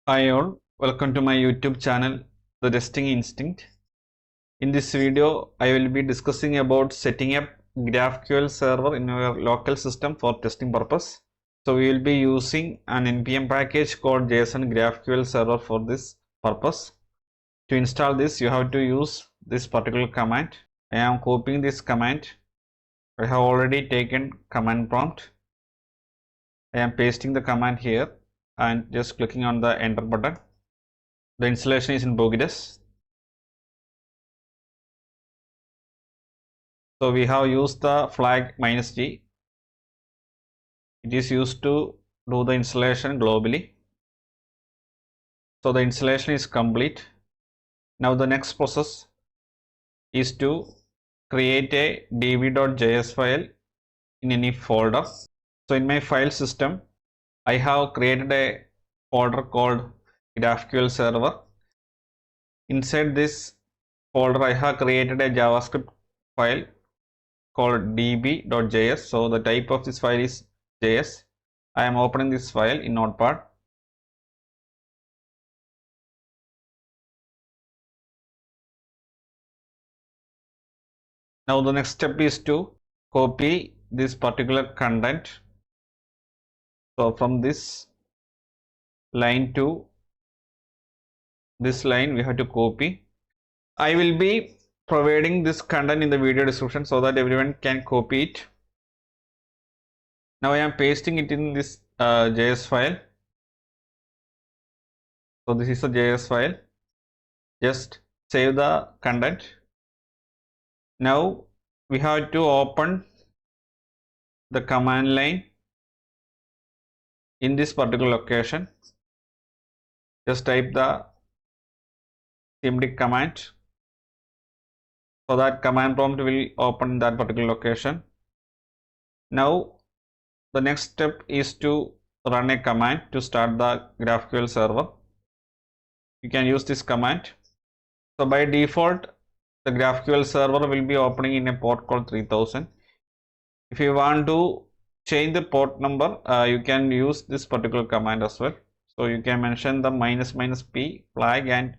Hi all, welcome to my YouTube channel, The Testing Instinct. In this video, I will be discussing about setting up GraphQL server in your local system for testing purpose. So we will be using an npm package called json-graphql-server for this purpose. To install this, you have to use this particular command. I am copying this command. I have already taken command prompt. I am pasting the command here and just clicking on the enter button. The installation is in progress. So we have used the flag -g. It is used to do the installation globally. So the installation is complete. Now the next process is to create a db.js file in any folder. So in my file system, I have created a folder called GraphQL server. Inside this folder, I have created a JavaScript file called db.js. So the type of this file is JS. I am opening this file in Notepad. Now the next step is to copy this particular content. So from this line to this line we have to copy. I will be providing this content in the video description so that everyone can copy it. Now I am pasting it in this JS file. So this is a JS file. Just save the content. Now we have to open the command line in this particular location. Just type the cmd command. So that command prompt will open that particular location. Now the next step is to run a command to start the GraphQL server. You can use this command. So by default, the GraphQL server will be opening in a port called 3000. If you want to change the port number, you can use this particular command as well. So you can mention the --p flag and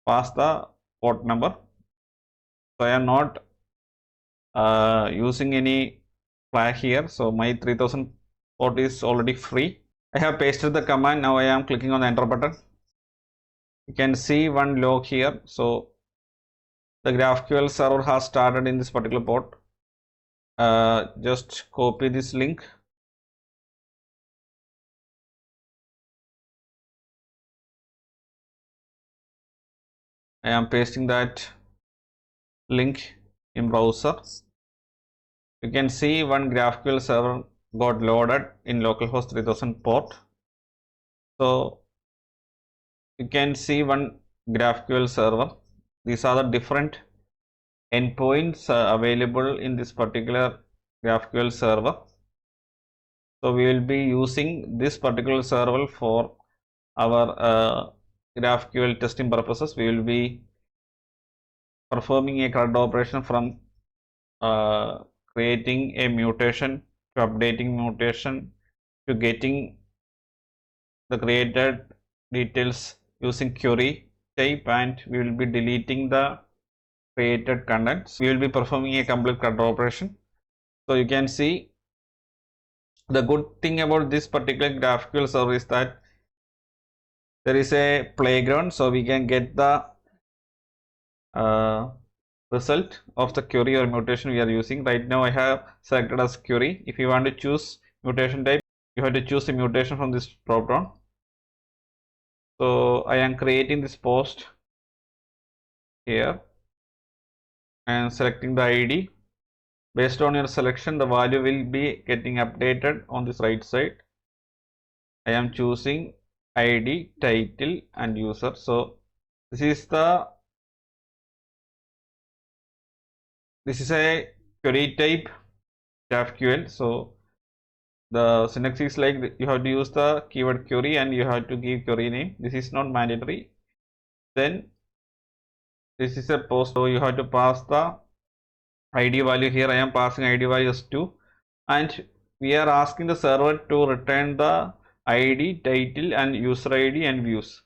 pass the port number. So I am not using any flag here. So my 3000 port is already free. I have pasted the command. Now I am clicking on the enter button. You can see one log here. So the GraphQL server has started in this particular port. Just copy this link. I am pasting that link in browser. You can see one GraphQL server got loaded in localhost 3000 port. So you can see one GraphQL server. These are the different endpoints available in this particular GraphQL server. So we will be using this particular server for our GraphQL testing purposes. We will be performing a CRUD operation from creating a mutation to updating mutation to getting the created details using query type, and we will be deleting the created contents. We will be performing a complete CRUD operation. So you can see the good thing about this particular GraphQL server is that there is a playground, so we can get the result of the query or mutation we are using. Right now I have selected as query. If you want to choose mutation type, you have to choose the mutation from this drop down. So I am creating this post here and selecting the ID. Based on your selection, the value will be getting updated on this right side. I am choosing ID, title and user. So this is a query type GraphQL. So the syntax is like you have to use the keyword query and you have to give query name. This is not mandatory. Then this is a post, so you have to pass the ID value. Here I am passing ID value as 2, and we are asking the server to return the ID, title, and user ID and views.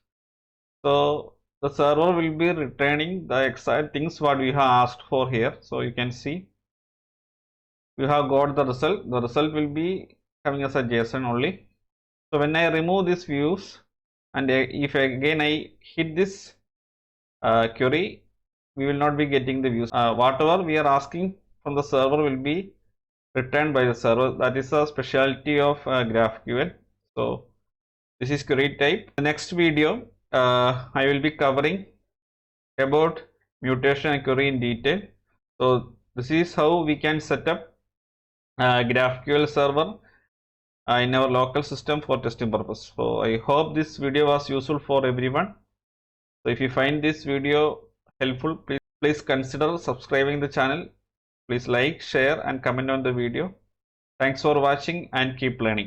So the server will be returning the exact things what we have asked for here. So you can see we have got the result. The result will be coming as a JSON only. So when I remove these views and if again I hit this query, we will not be getting the views. Whatever we are asking from the server will be returned by the server. That is a specialty of GraphQL. So this is query type. The next video I will be covering about mutation and query in detail. So this is how we can set up GraphQL server in our local system for testing purpose. So I hope this video was useful for everyone. So if you find this video helpful, please consider subscribing the channel. Please like, share and comment on the video. Thanks for watching and keep learning.